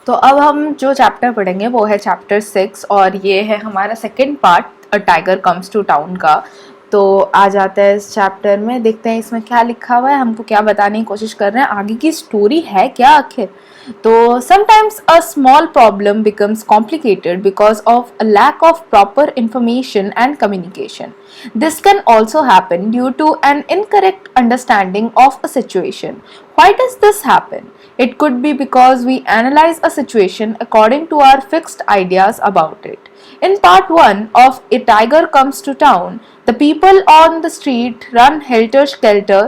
तो अब हम जो चैप्टर पढ़ेंगे वो है चैप्टर 6 और ये है हमारा second part a tiger comes to town का। तो आ जाते हैं इस चैप्टर में, देखते हैं इसमें क्या लिखा हुआ है, हमको क्या बताने की कोशिश कर रहे हैं, आगे की स्टोरी है क्या आखिर। तो sometimes a small problem becomes complicated because of a lack of proper information and communication. This can also happen due to an incorrect understanding of a situation. Why does this happen? It could be because we analyze a situation according to our fixed ideas about it. In part 1 of A Tiger Comes to Town, the people on the street run helter skelter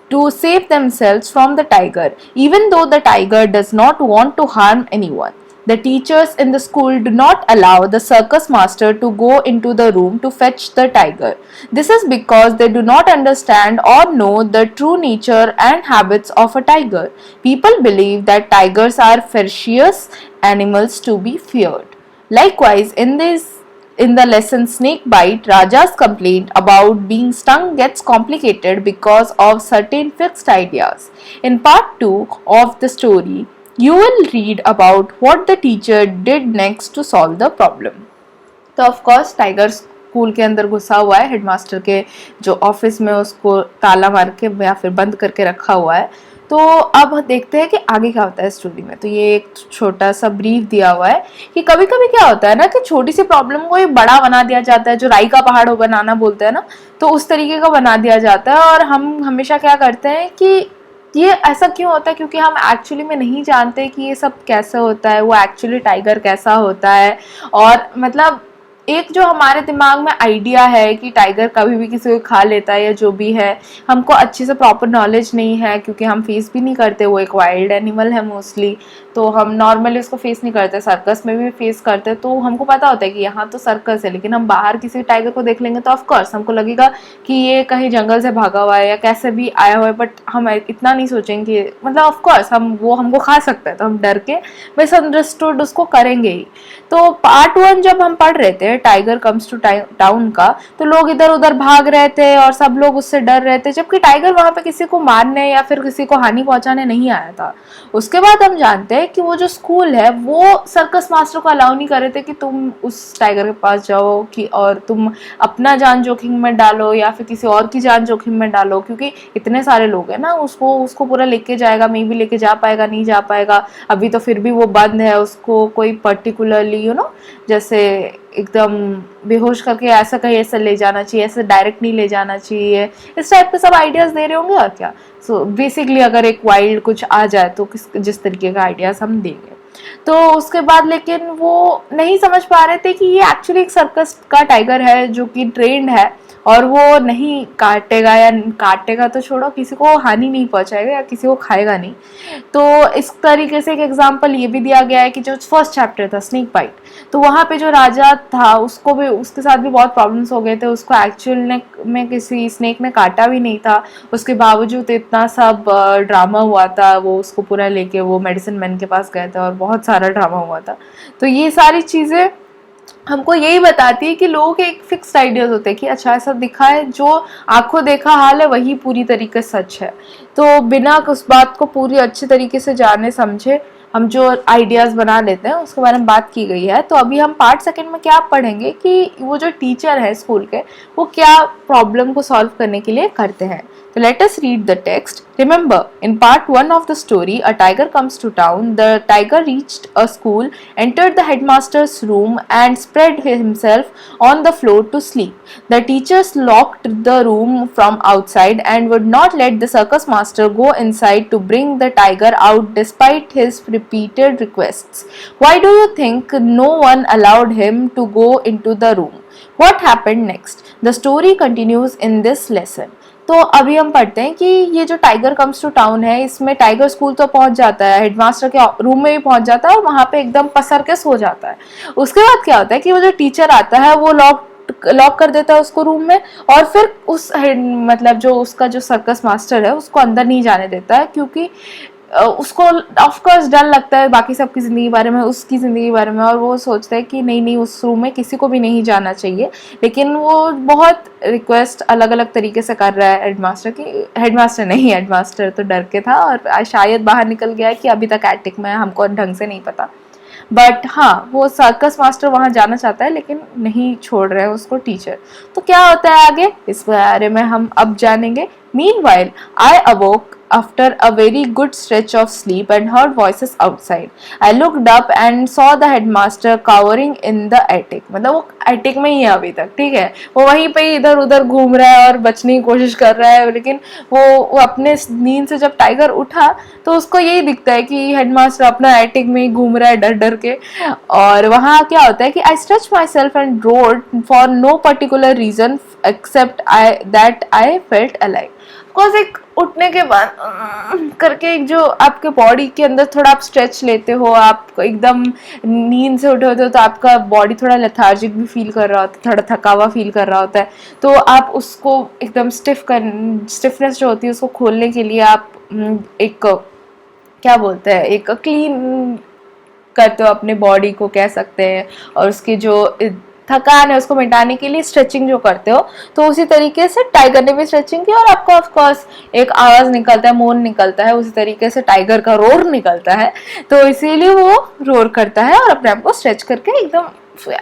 to save themselves from the tiger, even though the tiger does not want to harm anyone. The teachers in the school do not allow the circus master to go into the room to fetch the tiger. This is because they do not understand or know the true nature and habits of a tiger. People believe that tigers are ferocious animals to be feared. Likewise, in the lesson Snake Bite, Raja's complaint about being stung gets complicated because of certain fixed ideas. In part 2 of the story, you will read about what the teacher did next to solve the problem. तो of course tiger school के अंदर घुसा हुआ है, headmaster के जो office में उसको ताला मार के या फिर बंद करके रखा हुआ है. तो अब देखते हैं कि आगे क्या होता है स्टोरी में. तो ये एक छोटा सा ब्रीफ दिया हुआ है कि कभी कभी क्या होता है ना कि छोटी सी प्रॉब्लम को एक बड़ा बना दिया जाता है, जो राई का पहाड़ बनाना बोलते हैं ना, तो उस तरीके का बना दिया जाता है. और हम हमेशा क्या करते हैं कि ये ऐसा क्यों होता है, क्योंकि हम एक्चुअली में नहीं जानते कि ये सब कैसे होता है, वो एक्चुअली टाइगर कैसा होता है. और मतलब एक जो हमारे दिमाग में आइडिया है कि टाइगर कभी भी किसी को खा लेता है या जो भी है, हमको अच्छे से प्रॉपर नॉलेज नहीं है क्योंकि हम फेस भी नहीं करते. वो एक वाइल्ड एनिमल है मोस्टली, तो हम नॉर्मली उसको फेस नहीं करते. सर्कस में भी फेस करते तो हमको पता होता है कि यहाँ तो सर्कस है, लेकिन हम बाहर किसी टाइगर को देख लेंगे तो ऑफकोर्स हमको लगेगा कि ये कहीं जंगल से भागा हुआ है या कैसे भी आया हुआ है. बट हम इतना नहीं सोचेंगे, मतलब ऑफकोर्स हमको खा सकता है, तो हम डर के मिसअंडरस्टूड उसको करेंगे ही. तो पार्ट 1 जब हम पढ़ रहे थे टाइगर कम्स टू टाउन का, तो लोग इधर उधर भाग रहे थे और सब लोग उससे डर रहे थे, जबकि टाइगर वहां पे किसी को मारने या फिर किसी को हानि पहुंचाने नहीं आया था. उसके बाद हम जानते हैं कि वो जो स्कूल है वो सर्कस मास्टर को अलाउ नहीं कर रहे थे कि तुम उस टाइगर के पास जाओ कि और तुम अपना जान जोखिम में डालो या फिर किसी और की जान जोखिम में डालो, क्योंकि इतने सारे लोग हैं ना, उसको पूरा लेके जाएगा, मे भी लेके जा पाएगा नहीं जा पाएगा. अभी तो फिर भी वो बंद है, उसको कोई पर्टिकुलरली जैसे एकदम बेहोश करके ऐसा कहीं ऐसे ले जाना चाहिए, ऐसे डायरेक्ट नहीं ले जाना चाहिए, इस टाइप के सब आइडियाज दे रहे होंगे. और क्या सो बेसिकली अगर एक वाइल्ड कुछ आ जाए तो जिस तरीके का आइडियाज हम देंगे. तो उसके बाद लेकिन वो नहीं समझ पा रहे थे कि ये एक्चुअली एक सर्कस का टाइगर है जो कि ट्रेंड है और वो नहीं काटेगा, या काटेगा तो छोड़ो, किसी को हानि नहीं पहुंचाएगा या किसी को खाएगा नहीं. तो इस तरीके से एक एग्जांपल ये भी दिया गया है कि जो फर्स्ट चैप्टर था स्नेक बाइट, तो वहाँ पे जो राजा था उसको भी, उसके साथ भी बहुत प्रॉब्लम्स हो गए थे. उसको एक्चुअल में किसी स्नेक ने काटा भी नहीं था, उसके बावजूद इतना सब ड्रामा हुआ था. वो उसको पूरा लेके वो मेडिसिन मैन के पास गए थे और बहुत सारा ड्रामा हुआ था. तो ये सारी चीज़ें हमको यही बताती है कि लोगों के एक फिक्स्ड आइडियाज होते हैं कि अच्छा ऐसा दिखा है, जो आंखों देखा हाल है वही पूरी तरीके सच है. तो बिना उस बात को पूरी अच्छी तरीके से जाने समझे हम जो आइडियाज बना लेते हैं उसके बारे में बात की गई है. तो अभी हम पार्ट 2 में क्या पढ़ेंगे कि वो जो टीचर है स्कूल के, वो क्या प्रॉब्लम को सॉल्व करने के लिए करते हैं. So let us read the text. Remember, in part 1 of the story, A Tiger Comes to Town, the tiger reached a school, entered the headmaster's room and spread himself on the floor to sleep. The teachers locked the room from outside and would not let the circus master go inside to bring the tiger out despite his repeated requests. Why do you think no one allowed him to go into the room? What happened next? The story continues in this lesson. तो अभी हम पढ़ते हैं कि ये जो tiger comes to town है, इसमें टाइगर स्कूल तो पहुंच जाता है, हेडमास्टर के रूम में भी पहुंच जाता है और वहां पे एकदम पसर के सो जाता है. उसके बाद क्या होता है कि वो जो टीचर आता है वो लॉक कर देता है उसको रूम में, और फिर उस मतलब जो उसका जो सर्कस मास्टर है उसको अंदर नहीं जाने देता है, क्योंकि उसको ऑफकोर्स डर लगता है बाकी सबकी ज़िंदगी के बारे में, उसकी ज़िंदगी के बारे में, और वो सोचता है कि नहीं उस रूम में किसी को भी नहीं जाना चाहिए. लेकिन वो बहुत रिक्वेस्ट अलग अलग तरीके से कर रहा है हेडमास्टर की. हेडमास्टर तो डर के था और शायद बाहर निकल गया है कि अभी तक एटिक में, हमको ढंग से नहीं पता. बट हाँ वो सर्कस मास्टर वहां जाना चाहता है लेकिन नहीं छोड़ रहे हैं उसको टीचर। तो क्या होता है आगे इस बारे में हम अब जानेंगे। Meanwhile, I awoke after a very good stretch of sleep and heard voices outside. I looked up and saw the headmaster cowering in the attic. मतलब वो attic में ही है अभी तक, ठीक है, वो वहीं पे ही इधर उधर घूम रहा है और बचने की कोशिश कर रहा है, लेकिन वो अपने नींद से जब टाइगर उठा तो उसको यही दिखता है कि हेडमास्टर अपना एटिक में ही घूम रहा है डर डर के। और वहाँ क्या होता है कि I stretch myself and rode for no particular reason except I felt alive. Because एक उठने के बाद करके एक जो आपके बॉडी के अंदर थोड़ा आप स्ट्रेच लेते हो, आप एकदम नींद से उठे होते हो तो आपका बॉडी थोड़ा लेथार्जिक भी फील कर रहा होता है, थोड़ा थका हुआ फील कर रहा होता है, तो आप उसको एकदम स्टिफनेस जो होती है उसको खोलने के लिए आप एक क्या बोलते हैं एक क्लीन करते हो अपने बॉडी को कह सकते हैं, और उसकी जो थकान है उसको मिटाने के लिए स्ट्रेचिंग जो करते हो, तो उसी तरीके से टाइगर ने भी स्ट्रेचिंग की और आपका ऑफ कोर्स एक आवाज निकलता है, मौन निकलता है, उसी तरीके से टाइगर का रोर निकलता है, तो इसीलिए वो रोर करता है और अपने आप को स्ट्रेच करके एकदम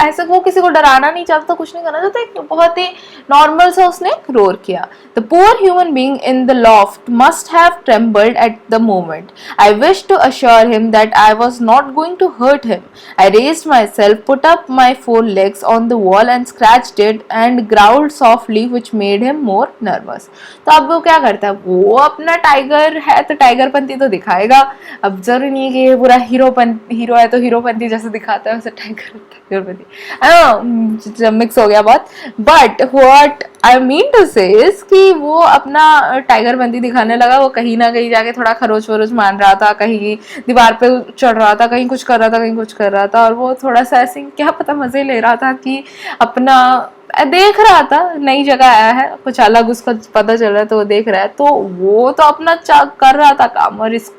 ऐसे वो किसी को डराना नहीं चाहता, कुछ नहीं करना चाहता, एक बहुत ही नॉर्मल सा उसने रोर किया। The poor human being in the loft must have trembled at the moment. I wish to assure him that I was not going to hurt him. I raised myself, put up my 4 legs on the wall and scratched it and growled softly which made him more nervous। तो अब वो क्या करता है, वो अपना tiger है तो टाइगरपंती तो दिखाएगा, अब जरूरी नहीं है कि ये पूरा हीरो है तो हीरोपंती जैसे दिखाता है वैसे टाइगरपंती मिक्स हो गया बहुत। But what I mean to say is कि वो अपना टाइगरपंती दिखाने लगा, वो कहीं ना कहीं जाके थोड़ा खरोच वरोच मान रहा था, कहीं दीवार पे चढ़ रहा था, कहीं कुछ कर रहा था, कहीं कुछ कर रहा था, और वो थोड़ा सा ऐसे क्या पता मजे ले रहा था कि अपना देख रहा था, नई जगह आया है, कुछ अलग उसको पता चल रहा है तो वो देख रहा है, तो वो तो अपना कर रहा था काम और इस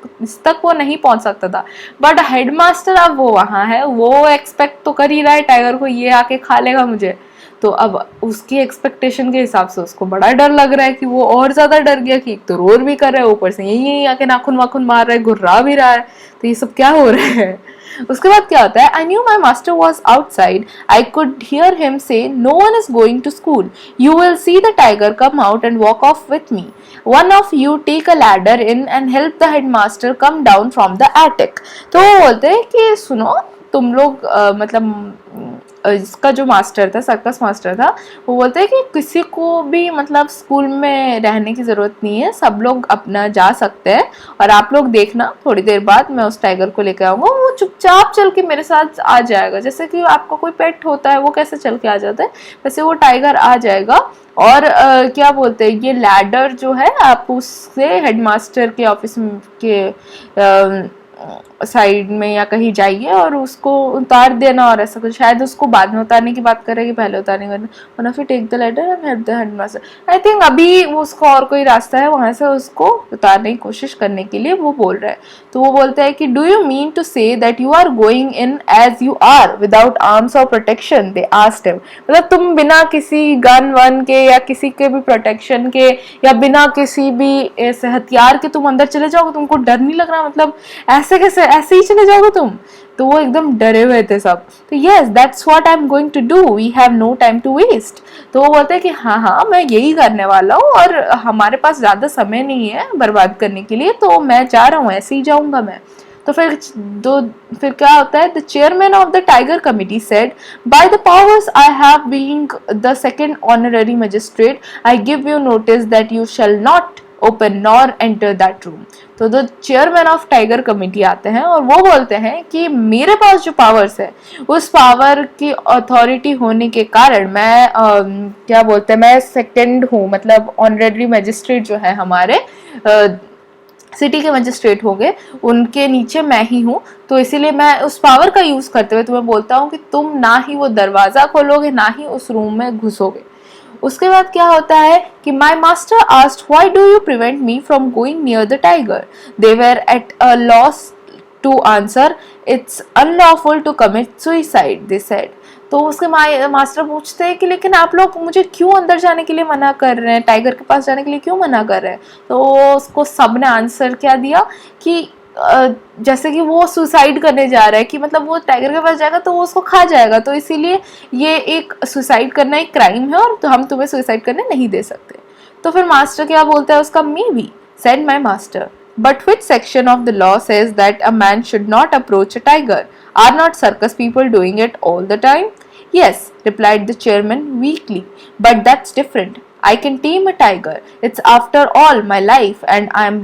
तक वो नहीं पहुंच सकता था। बट हेडमास्टर अब वो वहां है, वो एक्सपेक्ट तो कर ही रहा है टाइगर को ये आके खा लेगा मुझे, तो अब उसकी एक्सपेक्टेशन के हिसाब से उसको बड़ा डर लग रहा है कि वो और ज्यादा डर गया कि एक तो रोर भी कर रहा है, ऊपर से यही आके नाखून वाखून मार रहा है, घुर्रा भी रहा है, तो ये सब क्या हो रहा है। उसके बाद क्या होता है, I knew my master was outside, I could hear him say no one is going to school, you will see the tiger come out and walk off with me, one of you take a ladder in and help the headmaster come down from the attic. तो वो बोलते हैं कि सुनो तुम लोग मतलब इसका जो मास्टर था, सर्कस मास्टर था, वो बोलते हैं कि किसी को भी मतलब स्कूल में रहने की ज़रूरत नहीं है, सब लोग अपना जा सकते हैं, और आप लोग देखना थोड़ी देर बाद मैं उस टाइगर को लेकर आऊँगा, वो चुपचाप चल के मेरे साथ आ जाएगा, जैसे कि आपका कोई पेट होता है वो कैसे चल के आ जाता है वैसे वो टाइगर आ जाएगा। और क्या बोलते हैं ये लैडर जो है आप उससे हेडमास्टर के ऑफिस के साइड में या कहीं जाइए और उसको उतार देना, और ऐसा कुछ शायद उसको बाद में उतारने की बात करेगी, पहले उतारने की वरना फिर take the letter and help the headmaster. I think अभी वो उसका और कोई रास्ता है वहां से उसको उतारने की कोशिश करने के लिए वो बोल रहा है। तो वो बोलता है कि do you mean to say that you are going in as you are without arms और प्रोटेक्शन, दे आस्क्ड हिम। मतलब तुम बिना किसी गन वन के या किसी के भी प्रोटेक्शन के या बिना किसी भी ऐसे हथियार के तुम अंदर चले जाओगे, तुमको डर नहीं लग रहा, मतलब ऐसे कैसे ऐसे ही चले जाओगे तुम। तो वो एकदम डरे हुए थे सब। तो yes that's what I am going to do, we have no time to waste. तो वो बोलते हैं कि हाँ हाँ मैं यही करने वाला हूँ और हमारे पास ज्यादा समय नहीं है बर्बाद करने के लिए, तो मैं जा रहा हूँ, ऐसे ही जाऊंगा मैं। तो फिर क्या होता है, the chairman of the tiger committee said, by the powers I have being the second honorary magistrate, I give you notice that you shall not open nor enter that room. तो the chairman of tiger committee आते हैं और वो बोलते हैं कि मेरे पास जो पावर्स है उस पावर की अथॉरिटी होने के कारण मैं क्या बोलते हैं मैं सेकंड हूँ, मतलब ऑनररी मजिस्ट्रेट जो है हमारे सिटी के मजिस्ट्रेट हो गए उनके नीचे मैं ही हूँ, तो इसीलिए मैं उस पावर का यूज करते हुए तुम्हें बोलता हूँ कि तुम ना ही वो दरवाजा खोलोगे ना ही उस रूम में घुसोगे। उसके बाद क्या होता है कि my master asked why do you prevent me from going near the tiger, they were at a loss to answer, it's unlawful to commit suicide, they said. तो उसके मास्टर पूछते हैं कि लेकिन आप लोग मुझे क्यों अंदर जाने के लिए मना कर रहे हैं, टाइगर के पास जाने के लिए क्यों मना कर रहे हैं। तो उसको सब ने आंसर क्या दिया कि जैसे कि वो सुसाइड करने जा रहा है, कि मतलब वो टाइगर के पास जाएगा तो वो उसको खा जाएगा, तो इसीलिए ये एक सुसाइड करना एक क्राइम है और तो हम तुम्हें सुसाइड करने नहीं दे सकते। तो फिर मास्टर क्या बोलता है उसका, may be said my master, but which section of the law says that a man should not approach a tiger? Are not circus people doing it all the time? Yes, replied the chairman weakly, but that's different. I can tame a tiger. It's after all my life and I am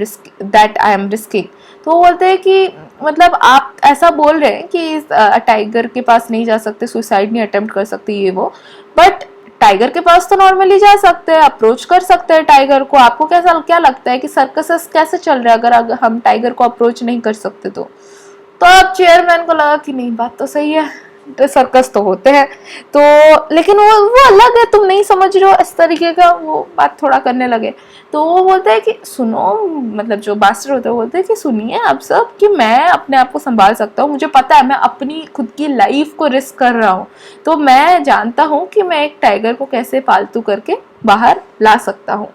risking. तो वो बोलते हैं कि मतलब आप ऐसा बोल रहे हैं कि टाइगर के पास नहीं जा सकते, सुसाइड नहीं अटेम्प्ट कर सकते ये वो, बट टाइगर के पास तो नॉर्मली जा सकते हैं, अप्रोच कर सकते हैं टाइगर को। आपको क्या लगता है कि सर्कस कैसे चल रहा है अगर हम टाइगर को अप्रोच नहीं कर सकते तो अब चेयरमैन को लगा कि नहीं, बात तो सही है, तो सर्कस तो होते हैं, तो लेकिन वो अलग है, तुम नहीं समझ रहे हो, इस तरीके का वो बात थोड़ा करने लगे। तो वो बोलते हैं कि सुनो, मतलब जो मास्टर होते हैं बोलते हैं कि सुनिए आप सब, कि मैं अपने आप को संभाल सकता हूँ, मुझे पता है मैं अपनी खुद की लाइफ को रिस्क कर रहा हूँ, तो मैं जानता हूँ कि मैं एक टाइगर को कैसे पालतू करके बाहर ला सकता हूँ।